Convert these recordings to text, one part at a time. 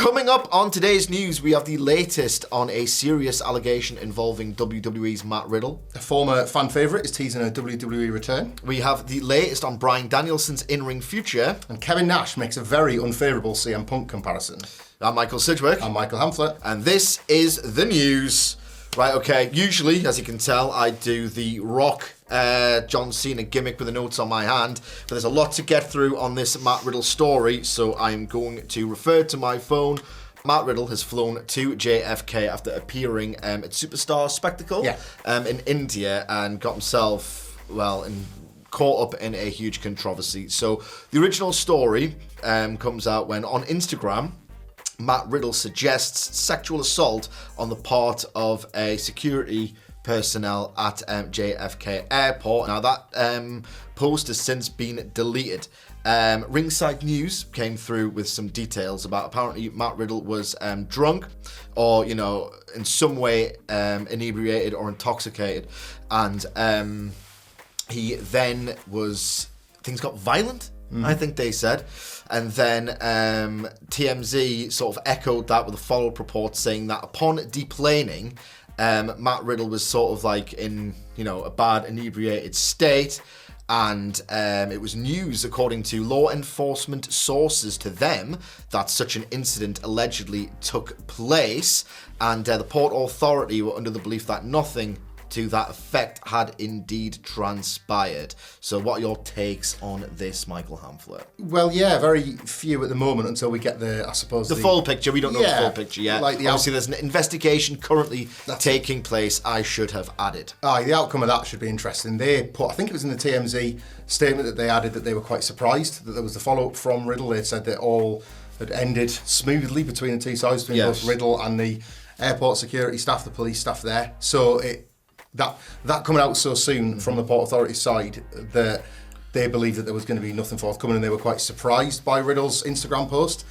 Coming up on today's news, we have the latest on a serious allegation involving WWE's Matt Riddle. A former fan favourite is teasing a WWE return. We have the latest on Bryan Danielson's in-ring future. And Kevin Nash makes a very unfavourable CM Punk comparison. I'm Michael Sidgwick. I'm Michael Hamflett. And this is the news. Right, okay. Usually, as you can tell, I do the Rock John Cena gimmick with the notes on my hand, but there's a lot to get through on this Matt Riddle story, so I'm going to refer to my phone. Matt Riddle has flown to JFK after appearing at Superstar Spectacle in India and got himself, caught up in a huge controversy. So the original story comes out when on Instagram, Matt Riddle suggests sexual assault on the part of a security personnel at JFK Airport. Now that post has since been deleted. Ringside News came through with some details about apparently Matt Riddle was drunk or, in some way inebriated or intoxicated. And he then things got violent, I think they said. And then TMZ sort of echoed that with a follow-up report saying that upon deplaning, Matt Riddle was sort of like in, a bad inebriated state. And it was news, according to law enforcement sources to them, that such an incident allegedly took place. And the Port Authority were under the belief that nothing to that effect had indeed transpired. So what are your takes on this, Michael Hamflett? Well, yeah, very few at the moment until we get the full picture. We don't know the full picture yet. Obviously, there's an investigation currently taking place, I should have added. The outcome of that should be interesting. They put, I think it was in the TMZ statement that they added that they were quite surprised that there was the follow-up from Riddle. They said that all had ended smoothly between the two sides, between both Riddle and the airport security staff, the police staff there. So that coming out so soon from the Port Authority side that they believed that there was going to be nothing forthcoming, and they were quite surprised by Riddle's Instagram post.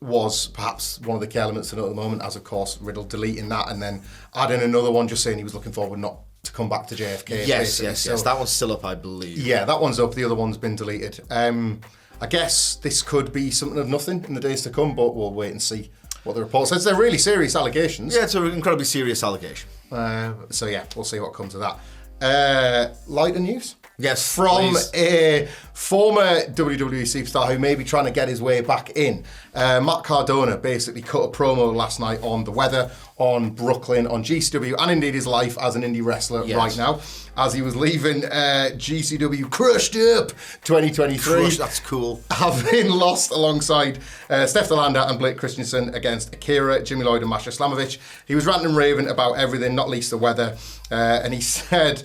Was perhaps one of the key elements to note at the moment, as of course Riddle deleting that and then adding another one just saying he was looking forward not to come back to JFK. Yes. That one's still up, I believe. Yeah, that one's up. The other one's been deleted. I guess this could be something of nothing in the days to come, but we'll wait and see what the report says. They're really serious allegations. Yeah, it's an incredibly serious allegation. So yeah, we'll see what comes of that. Lighter news? Yes, from please. A former WWE superstar who may be trying to get his way back in. Matt Cardona basically cut a promo last night on the weather, on Brooklyn, on GCW, and indeed his life as an indie wrestler right now, as he was leaving GCW crushed up 2023. That's cool. Having lost alongside Steph Delander and Blake Christensen against Akira, Jimmy Lloyd and Masha Slamovich. He was ranting and raving about everything, not least the weather, and he said...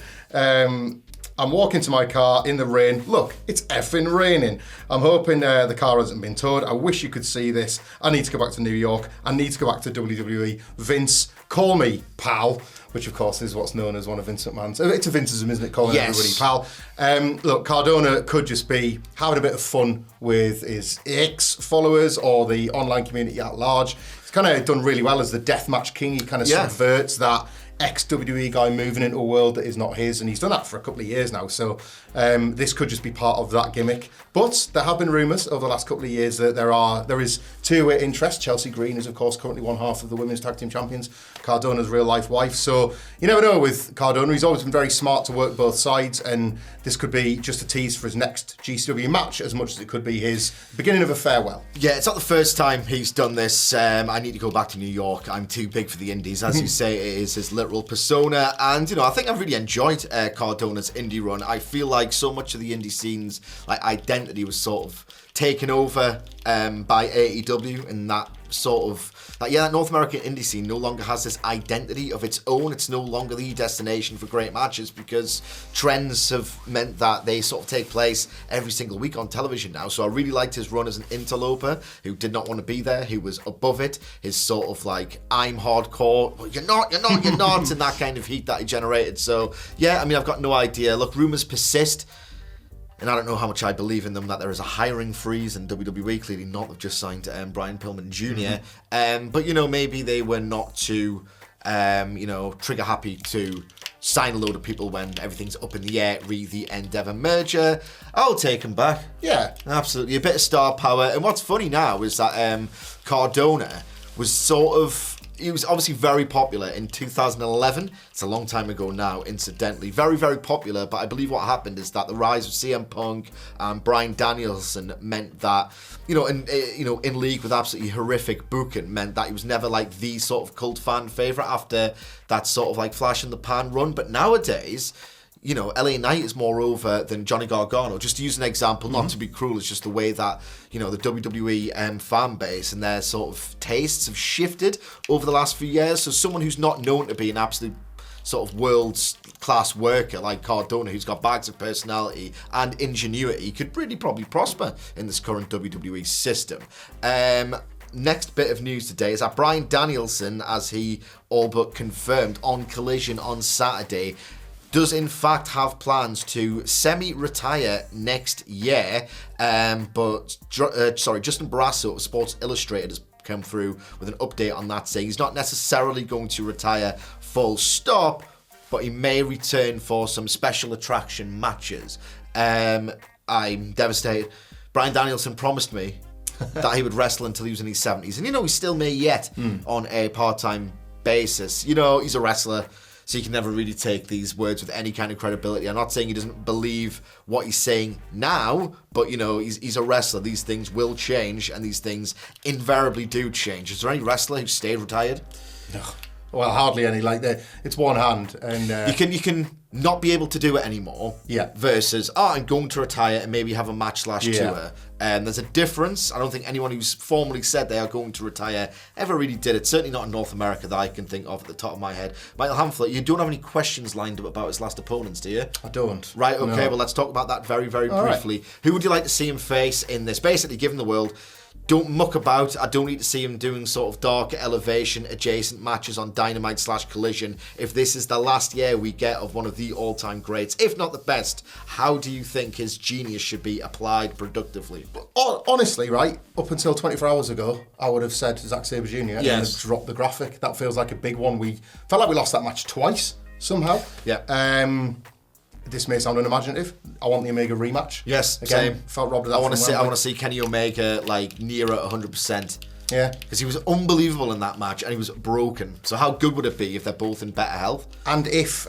I'm walking to my car in the rain. Look, it's effing raining. I'm hoping the car hasn't been towed. I wish you could see this. I need to go back to New York. I need to go back to WWE. Vince, call me pal, which of course is what's known as one of Vince McMahon's. It's a Vinceism, isn't it? Calling everybody pal. Look, Cardona could just be having a bit of fun with his ex-followers or the online community at large. He's kind of done really well as the deathmatch king. He kind of subverts that ex-WWE guy moving into a world that is not his, and he's done that for a couple of years now, so this could just be part of that gimmick. But there have been rumours over the last couple of years that there is two-way interest. Chelsea Green is of course currently one half of the Women's Tag Team Champions, Cardona's real life wife, so you never know with Cardona. He's always been very smart to work both sides, and this could be just a tease for his next GCW match as much as it could be his beginning of a farewell. Yeah, it's not the first time he's done this. I need to go back to New York. I'm too big for the indies. As you say, it is his literal persona, and I think I've really enjoyed Cardona's indie run. I feel like so much of the indie scene's identity was sort of taken over by AEW, and that North American indie scene no longer has this identity of its own. It's no longer the destination for great matches because trends have meant that they sort of take place every single week on television now. So I really liked his run as an interloper who did not want to be there, who was above it, his sort of I'm hardcore, well, you're not, and that kind of heat that he generated. So yeah, I've got no idea. Look, rumours persist. And I don't know how much I believe in them, that there is a hiring freeze in WWE. Clearly not. They've just signed Brian Pillman Jr. But, maybe they were not too, trigger happy to sign a load of people when everything's up in the air, re the Endeavour merger. I'll take him back. Yeah. Absolutely. A bit of star power. And what's funny now is that Cardona was he was obviously very popular in 2011. It's a long time ago now, incidentally. Very, very popular, but I believe what happened is that the rise of CM Punk and Bryan Danielson meant that, in league with absolutely horrific booking, meant that he was never like the sort of cult fan favourite after that sort of like flash in the pan run. But nowadays, LA Knight is more over than Johnny Gargano. Just to use an example, not to be cruel, it's just the way that, the WWE fan base and their sort of tastes have shifted over the last few years. So someone who's not known to be an absolute sort of world's class worker like Cardona, who's got bags of personality and ingenuity, could really probably prosper in this current WWE system. Next bit of news today is that Bryan Danielson, as he all but confirmed on Collision on Saturday, does in fact have plans to semi-retire next year. But Justin Barrasso of Sports Illustrated has come through with an update on that, saying he's not necessarily going to retire full stop, but he may return for some special attraction matches. I'm devastated. Bryan Danielson promised me that he would wrestle until he was in his 70s. And he still may yet on a part-time basis. He's a wrestler, so you can never really take these words with any kind of credibility. I'm not saying he doesn't believe what he's saying now, but, he's a wrestler. These things will change, and these things invariably do change. Is there any wrestler who stayed retired? No. Well, hardly any. It's one hand, and you can not be able to do it anymore. Yeah. Versus, I'm going to retire and maybe have a match / tour. There's a difference. I don't think anyone who's formally said they are going to retire ever really did it. Certainly not in North America that I can think of at the top of my head. Michael Hamflett, you don't have any questions lined up about his last opponents, do you? I don't. Right. Okay. No. Well, let's talk about that very, very briefly. Right. Who would you like to see him face in this? Basically, given the world, don't muck about. I don't need to see him doing sort of dark elevation adjacent matches on Dynamite / Collision. If this is the last year we get of one of the all-time greats, if not the best, how do you think his genius should be applied productively? Honestly, right, up until 24 hours ago, I would have said Zack Sabre Jr. and then dropped the graphic. That feels like a big one. We felt like we lost that match twice, somehow. Yeah. This may sound unimaginative. I want the Omega rematch. Yes, again, same. Felt robbed of that. I want to see Kenny Omega near at 100%. Yeah, because he was unbelievable in that match and he was broken. So how good would it be if they're both in better health? And if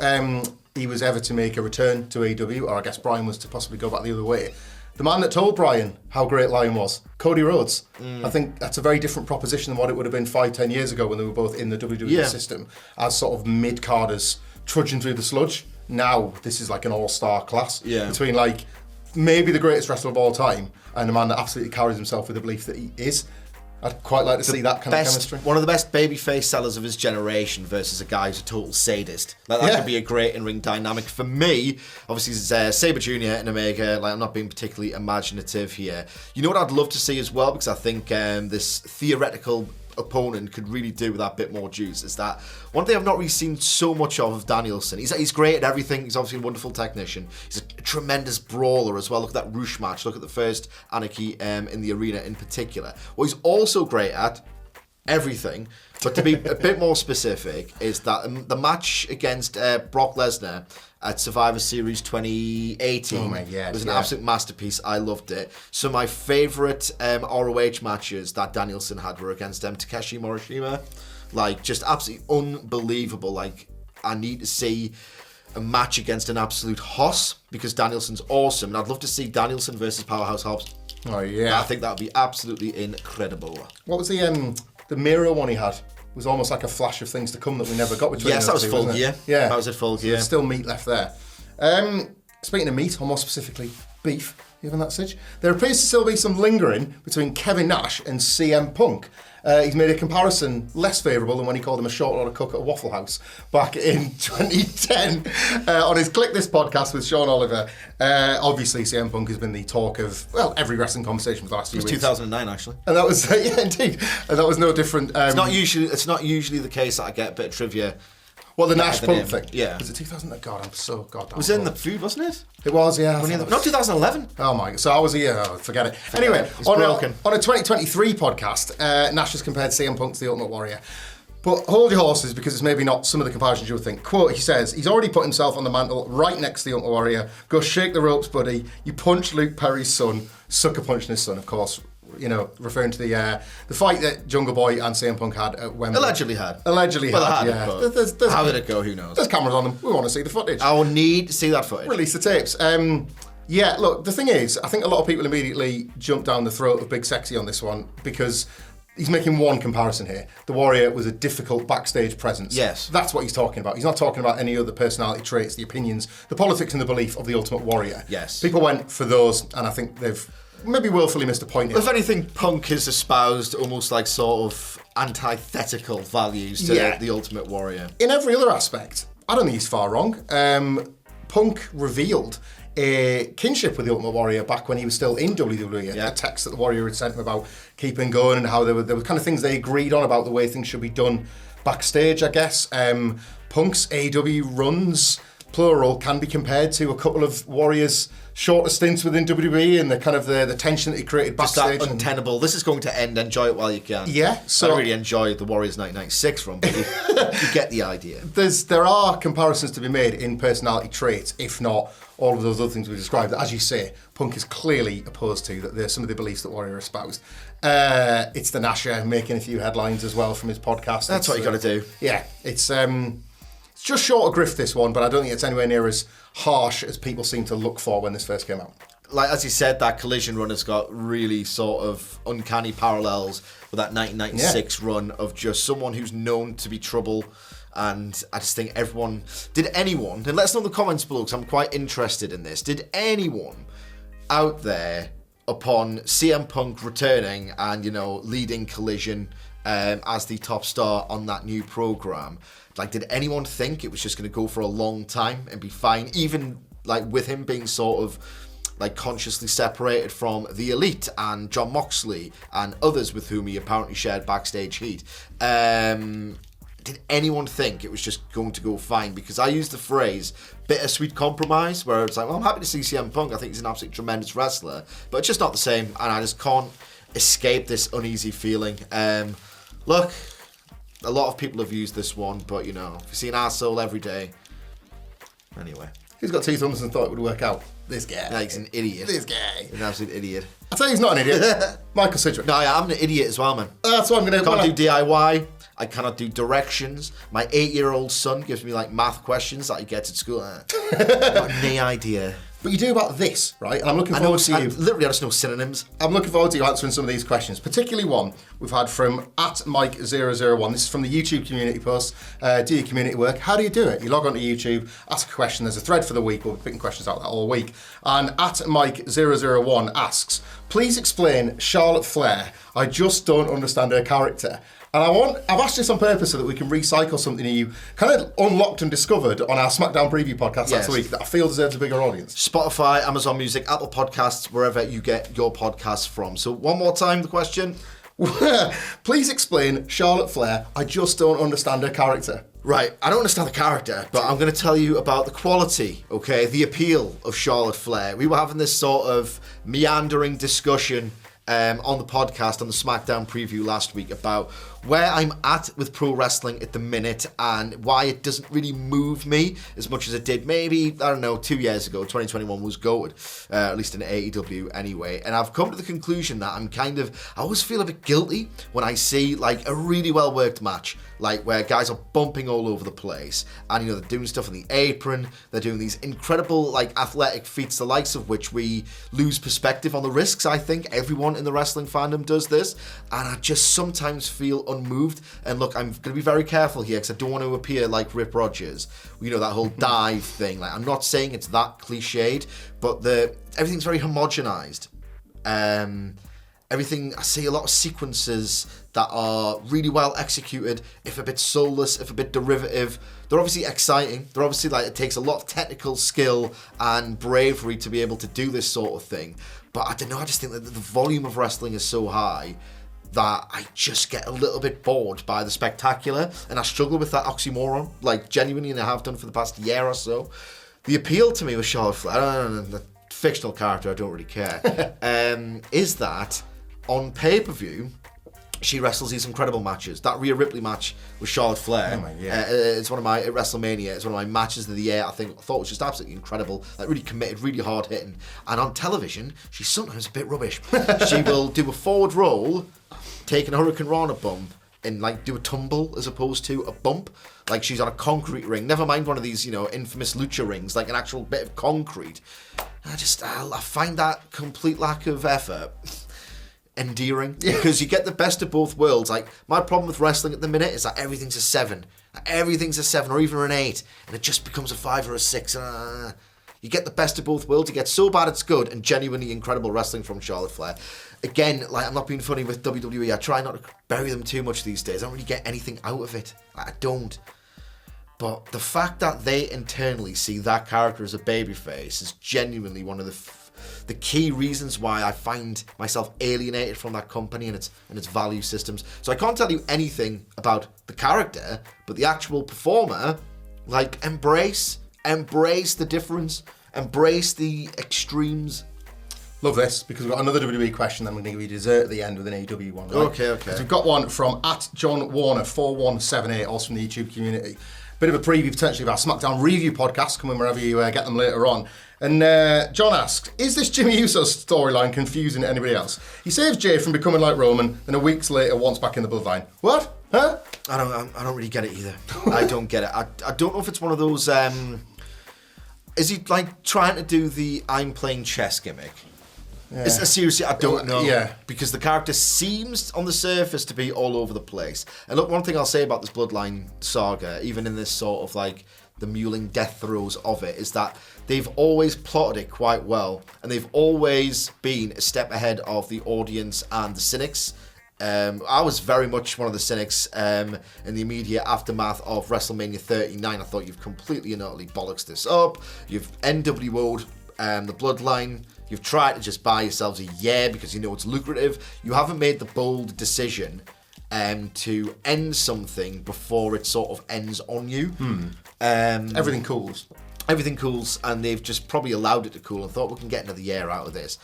he was ever to make a return to AEW, or I guess Bryan was to possibly go back the other way, the man that told Bryan how great Lion was, Cody Rhodes. I think that's a very different proposition than what it would have been 5-10 years ago when they were both in the WWE system as sort of mid-carders trudging through the sludge. Now, this is like an all-star class between maybe the greatest wrestler of all time and a man that absolutely carries himself with the belief that he is. I'd quite like to see that kind of chemistry. One of the best babyface sellers of his generation versus a guy who's a total sadist. That could be a great in-ring dynamic. For me, obviously, it's Sabre Jr. and Omega. I'm not being particularly imaginative here. You know what I'd love to see as well, because I think this theoretical opponent could really do with that bit more juice, is that one thing I've not really seen so much of Danielson. He's great at everything. He's obviously a wonderful technician. He's a tremendous brawler as well. Look at that Roosh match. Look at the first Anarchy in the arena in particular. What he's also great at, everything, but to be a bit more specific, is that the match against Brock Lesnar at Survivor Series 2018 was an absolute masterpiece. I loved it. So my favourite ROH matches that Danielson had were against Takeshi Morishima. Just absolutely unbelievable. I need to see a match against an absolute hoss, because Danielson's awesome. And I'd love to see Danielson versus Powerhouse Hobbs. Oh, yeah. I think that would be absolutely incredible. What was the Miro one he had? It was almost like a flash of things to come that we never got between Yes, that was Full Gear. Yeah. That was at Full Gear. There's still meat left there. Speaking of meat, or more specifically, beef, given that sitch, there appears to still be some lingering between Kevin Nash and CM Punk. He's made a comparison less favourable than when he called him a short order cook at a Waffle House back in 2010 on his Click This podcast with Sean Oliver. Obviously, CM Punk has been the talk of, every wrestling conversation for the last few weeks. It was 2009, actually. And that was, indeed. And that was no different. It's not usually the case that I get a bit of trivia. Well, the Nash Punk thing. Yeah. Was it 2000? God, I'm so goddamn. It was in the food, wasn't it? It was, yeah. Not 2011. Oh my God. So I was a year. Forget it. Anyway, on a 2023 podcast, Nash has compared CM Punk to the Ultimate Warrior. But hold your horses, because it's maybe not some of the comparisons you would think. Quote, he says, he's already put himself on the mantle right next to the Ultimate Warrior. Go shake the ropes, buddy. You punch Luke Perry's son. Sucker punching his son, of course. You know, referring to the fight that Jungle Boy and CM Punk had at Wembley. Allegedly had. Yeah. There's, how did it go? Who knows? There's cameras on them. We want to see the footage. I will need to see that footage. Release the tapes. Yeah, look, the thing is, I think a lot of people immediately jump down the throat of Big Sexy on this one, because he's making one comparison here. The Warrior was a difficult backstage presence. Yes. That's what he's talking about. He's not talking about any other personality traits, the opinions, the politics and the belief of the Ultimate Warrior. Yes. People went for those, and I think they've maybe willfully missed a point here. If anything, Punk has espoused almost like sort of antithetical values to the Ultimate Warrior. In every other aspect, I don't think he's far wrong. Punk revealed a kinship with the Ultimate Warrior back when he was still in WWE. A text that the Warrior had sent him about keeping going, and how there were kind of things they agreed on about the way things should be done backstage, I guess. Punk's AEW runs, plural, can be compared to a couple of Warrior's shorter stints within WWE, and the kind of the tension that he created backstage. Just that untenable. This is going to end. Enjoy it while you can. Yeah. So I really enjoyed the Warriors 1996 run, but you get the idea. There are comparisons to be made in personality traits, if not all of those other things we described, that, as you say, Punk is clearly opposed to, that there's some of the beliefs that Warrior espoused. It's the Nasher making a few headlines as well from his podcast. That's what you got to do. Yeah, it's just short of grift, this one, but I don't think it's anywhere near as harsh as people seem to look for when this first came out. Like, as you said, that Collision run has got really sort of uncanny parallels with that 1996 run of just someone who's known to be trouble. And I just think and let us know in the comments below, because I'm quite interested in this, did anyone out there, upon CM Punk returning and, leading Collision as the top star on that new program, did anyone think it was just going to go for a long time and be fine, even with him being sort of consciously separated from the Elite and Jon Moxley and others with whom he apparently shared backstage heat? Did anyone think it was just going to go fine? Because I used the phrase bittersweet compromise, where it's I'm happy to see CM Punk. I think he's an absolutely tremendous wrestler, but it's just not the same, and I just can't escape this uneasy feeling. Look, a lot of people have used this one, but if you see an arsehole every day, anyway. Who's got two thumbs and thought it would work out? This guy. Yeah, he's an idiot. This guy. He's an absolute idiot. I tell you, he's not an idiot. Michael Sidgwick. No, yeah, I'm an idiot as well, man. That's what I'm going to... Can't do DIY. I cannot do directions. My 8-year-old son gives me math questions that he gets at school. Got no idea. But you do about this, right? And I'm looking forward to you. Literally, I just know synonyms. I'm looking forward to you answering some of these questions, particularly one we've had from @Mike001. This is from the YouTube community post. Do your community work. How do you do it? You log onto YouTube, ask a question. There's a thread for the week. We'll be picking questions out of that all week. And @Mike001 asks, please explain Charlotte Flair. I just don't understand her character. And I've asked this on purpose so that we can recycle something that you kind of unlocked and discovered on our SmackDown preview podcast last week that I feel deserves a bigger audience. Spotify, Amazon Music, Apple Podcasts, wherever you get your podcasts from. So one more time, the question. Please explain Charlotte Flair. I just don't understand her character. Right, I don't understand the character, but I'm going to tell you about the quality, okay, the appeal of Charlotte Flair. We were having this sort of meandering discussion on the podcast, on the SmackDown preview last week, about where I'm at with pro wrestling at the minute and why it doesn't really move me as much as it did maybe, 2 years ago. 2021 was goated, at least in AEW anyway. And I've come to the conclusion that I always feel a bit guilty when I see a really well worked match, where guys are bumping all over the place and they're doing stuff on the apron, they're doing these incredible athletic feats, the likes of which we lose perspective on the risks. I think everyone in the wrestling fandom does this, and I just sometimes feel unmoved. And look, I'm going to be very careful here because I don't want to appear like Rip Rogers, that whole dive thing. I'm not saying it's that cliched, but everything's very homogenized. Everything, I see a lot of sequences that are really well executed, if a bit soulless, if a bit derivative. They're obviously exciting. They're obviously it takes a lot of technical skill and bravery to be able to do this sort of thing. But I don't know, I just think that the volume of wrestling is so high that I just get a little bit bored by the spectacular, and I struggle with that oxymoron, genuinely, and I have done for the past year or so. The appeal to me with Charlotte Flair, I don't know, the fictional character, I don't really care, is that on pay-per-view, She wrestles these incredible matches. That Rhea Ripley match with Charlotte Flair. It's one of my at WrestleMania. It's one of my matches of the year. I thought it was just absolutely incredible. Like really committed, really hard hitting. And on television, she's sometimes a bit rubbish. She will do a forward roll, taking a Hurricane Rana bump, and like do a tumble as opposed to a bump. Like she's on a concrete ring. Never mind one of these, infamous lucha rings, like an actual bit of concrete. I find that complete lack of effort endearing, because you get the best of both worlds. Like my problem with wrestling at the minute is that everything's a 7, or even an 8, and it just becomes a 5 or a 6. You get the best of both worlds. You get so bad it's good, and genuinely incredible wrestling from Charlotte Flair. Again, like I'm not being funny with WWE. I try not to bury them too much these days. I don't really get anything out of it. I don't. But the fact that they internally see that character as a babyface is genuinely one of the key reasons why I find myself alienated from that company and its value systems. So I can't tell you anything about the character, but the actual performer, like embrace the difference, embrace the extremes. Love this, because we've got another WWE question, then we're going to give you dessert at the end with an AEW one. Right? Okay. So we've got one from @JohnWarner4178, also from the YouTube community. Bit of a preview potentially of our SmackDown review podcast, coming wherever you get them later on. And John asks, is this Jimmy Uso's storyline confusing to anybody else? He saves Jay from becoming like Roman, then a week later wants back in the bloodline. What? Huh? I don't really get it either. I don't get it. I don't know if it's one of those. Is he like trying to do the I'm playing chess gimmick? Yeah. Seriously, I don't know. Yeah. Because the character seems on the surface to be all over the place. And look, one thing I'll say about this Bloodline saga, even in this sort of like the mewling death throes of it, is that they've always plotted it quite well. And they've always been a step ahead of the audience and the cynics. I was very much one of the cynics in the immediate aftermath of WrestleMania 39. I thought you've completely and utterly bollocks this up. You've NWO'd the Bloodline. You've tried to just buy yourselves a year because you know it's lucrative. You haven't made the bold decision to end something before it sort of ends on you. Everything cools. Everything cools, and they've just probably allowed it to cool and thought we can get another year out of this.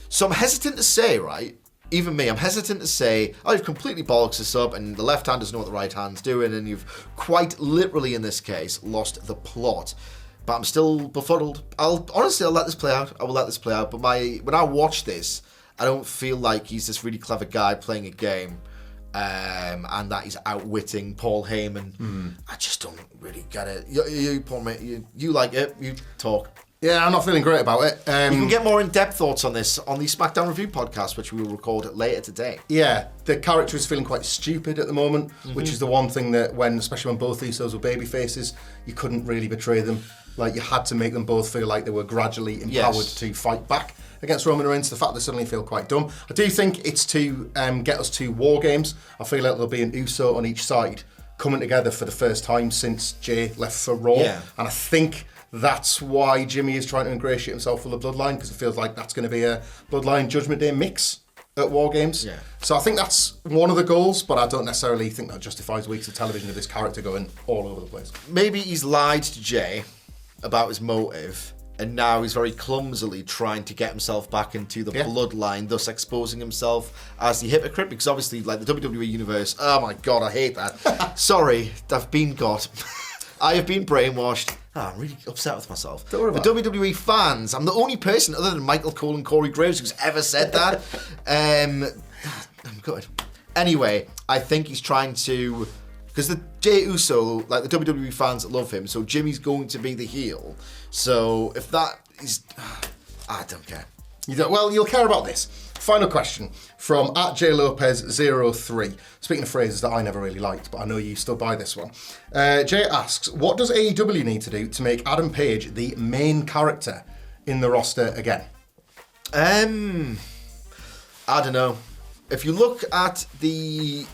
So I'm hesitant to say, right? Even me, I'm hesitant to say, oh, you've completely bollocks this up and the left hand doesn't know what the right hand's doing, and you've quite literally, in this case, lost the plot. But I'm still befuddled. I'll let this play out. I will let this play out. But when I watch this, I don't feel like he's this really clever guy playing a game, and that he's outwitting Paul Heyman. I just don't really get it. You Paul, mate, you like it. You talk. Yeah, I'm not feeling great about it. You can get more in-depth thoughts on this on the SmackDown Review podcast, which we will record later today. Yeah, the character is feeling quite stupid at the moment, which is the one thing that especially when both these shows were baby faces, you couldn't really betray them. Like, you had to make them both feel like they were gradually empowered to fight back against Roman Reigns. The fact they suddenly feel quite dumb. I do think it's to get us to War Games. I feel like there'll be an Uso on each side coming together for the first time since Jay left for Raw. Yeah. And I think that's why Jimmy is trying to ingratiate himself with the Bloodline, because it feels like that's going to be a Bloodline Judgment Day mix at War Games. Yeah. So I think that's one of the goals, but I don't necessarily think that justifies weeks of television of this character going all over the place. Maybe he's lied to Jay about his motive, and now he's very clumsily trying to get himself back into the Bloodline, thus exposing himself as the hypocrite, because obviously, like, the WWE universe, oh my god, I hate that. Sorry, I've been got. I have been brainwashed. I'm really upset with myself. Don't worry about the WWE fans, I'm the only person other than Michael Cole and Corey Graves who's ever said that. I'm good. Anyway, I think he's trying to, because the Jey Uso, like the WWE fans love him, so Jimmy's going to be the heel. So if that is, I don't care. Well, you'll care about this. Final question from @JLopez03. Speaking of phrases that I never really liked, but I know you still buy this one. Jay asks, what does AEW need to do to make Adam Page the main character in the roster again? I don't know. If you look at the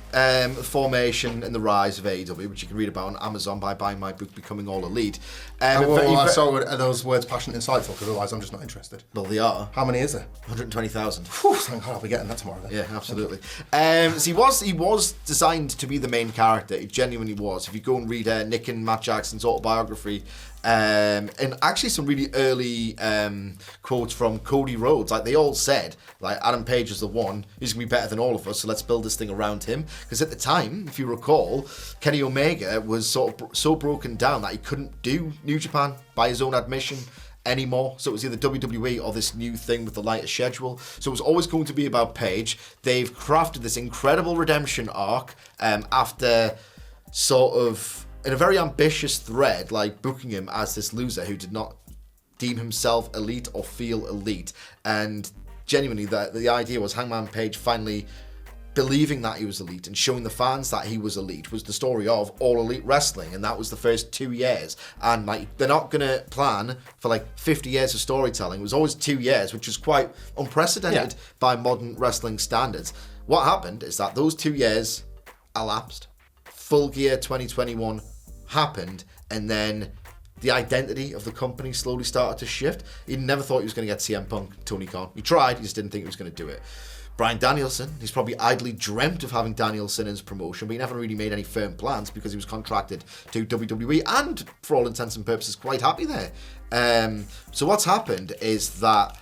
formation and the rise of AEW, which you can read about on Amazon by buying my book, Becoming All Elite. So are those words passionate and insightful? Because otherwise I'm just not interested. Well, they are. How many is there? 120,000. Thank God I'll be getting that tomorrow then. Yeah, absolutely. So he was designed to be the main character. He genuinely was. If you go and read Nick and Matt Jackson's autobiography, And actually some really early quotes from Cody Rhodes. Like, they all said, like, Adam Page is the one, he's going to be better than all of us, so let's build this thing around him. Because at the time, if you recall, Kenny Omega was sort of so broken down that he couldn't do New Japan by his own admission anymore. So it was either WWE or this new thing with the lighter schedule. So it was always going to be about Page. They've crafted this incredible redemption arc after sort of, in a very ambitious thread, like booking him as this loser who did not deem himself elite or feel elite. And genuinely, the idea was Hangman Page finally believing that he was elite and showing the fans that he was elite was the story of All Elite Wrestling, and that was the first 2 years. And like, they're not gonna plan for like 50 years of storytelling. It was always 2 years, which was quite unprecedented by modern wrestling standards. What happened is that those 2 years elapsed, Full Gear 2021 happened, and then the identity of the company slowly started to shift. He never thought he was going to get CM Punk, Tony Khan. He tried, he just didn't think he was going to do it. Bryan Danielson, he's probably idly dreamt of having Danielson in his promotion, but he never really made any firm plans because he was contracted to WWE and, for all intents and purposes, quite happy there. So what's happened is that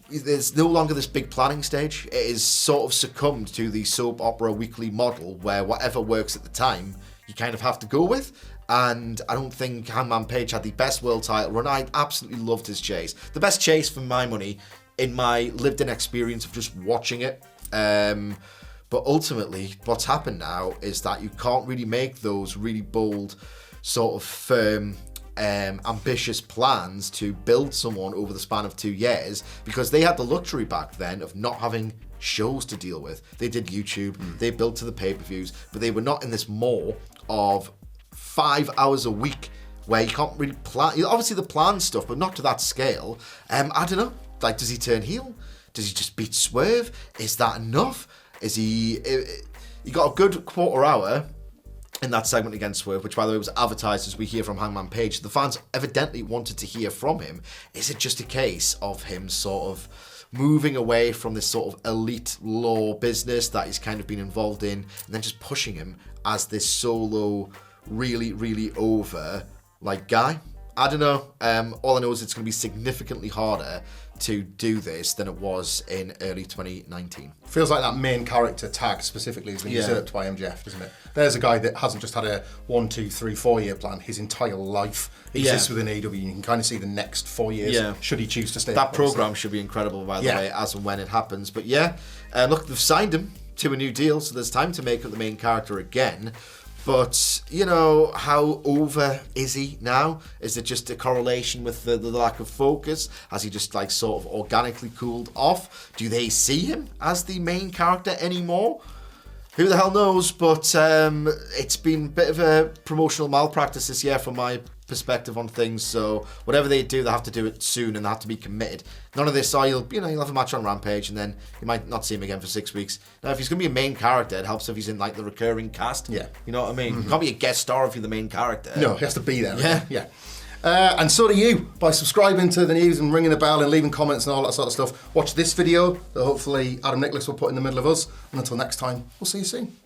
there's no longer this big planning stage. It is sort of succumbed to the soap opera weekly model where whatever works at the time, you kind of have to go with. And I don't think Hangman Page had the best world title run. I absolutely loved his chase. The best chase for my money in my lived-in experience of just watching it. But ultimately, what's happened now is that you can't really make those really bold, sort of firm, ambitious plans to build someone over the span of 2 years, because they had the luxury back then of not having shows to deal with. They did YouTube, they built to the pay-per-views, but they were not in this maw of 5 hours a week where you can't really plan. Obviously the plan stuff, but not to that scale. I don't know. Like, does he turn heel? Does he just beat Swerve? Is that enough? Is he got a good quarter hour in that segment against Swerve, which by the way was advertised as we hear from Hangman Page. The fans evidently wanted to hear from him. Is it just a case of him sort of moving away from this sort of elite law business that he's kind of been involved in, and then just pushing him as this solo, really, really over like guy? I don't know. All I know is it's going to be significantly harder to do this than it was in early 2019. Feels like that main character tag specifically has been usurped by MJF, doesn't it? There's a guy that hasn't just had a 1, 2, 3, 4 year plan. His entire life exists within AEW. You can kind of see the next 4 years should he choose to stay. That program should be incredible, by the way, as and when it happens. But look, they've signed him to a new deal, so there's time to make up the main character again. But, you know, how over is he now? Is it just a correlation with the lack of focus? Has he just, like, sort of organically cooled off? Do they see him as the main character anymore? Who the hell knows? But it's been a bit of a promotional malpractice this year from my perspective on things. So whatever they do, they have to do it soon and they have to be committed. None of this, you'll have a match on Rampage and then you might not see him again for 6 weeks. Now, if he's going to be a main character, it helps if he's in like the recurring cast. Yeah. You know what I mean? You can't be a guest star if you're the main character. No, he has to be there. Yeah. And so do you, by subscribing to the news and ringing the bell and leaving comments and all that sort of stuff. Watch this video that hopefully Adam Nicholas will put in the middle of us. And until next time, we'll see you soon.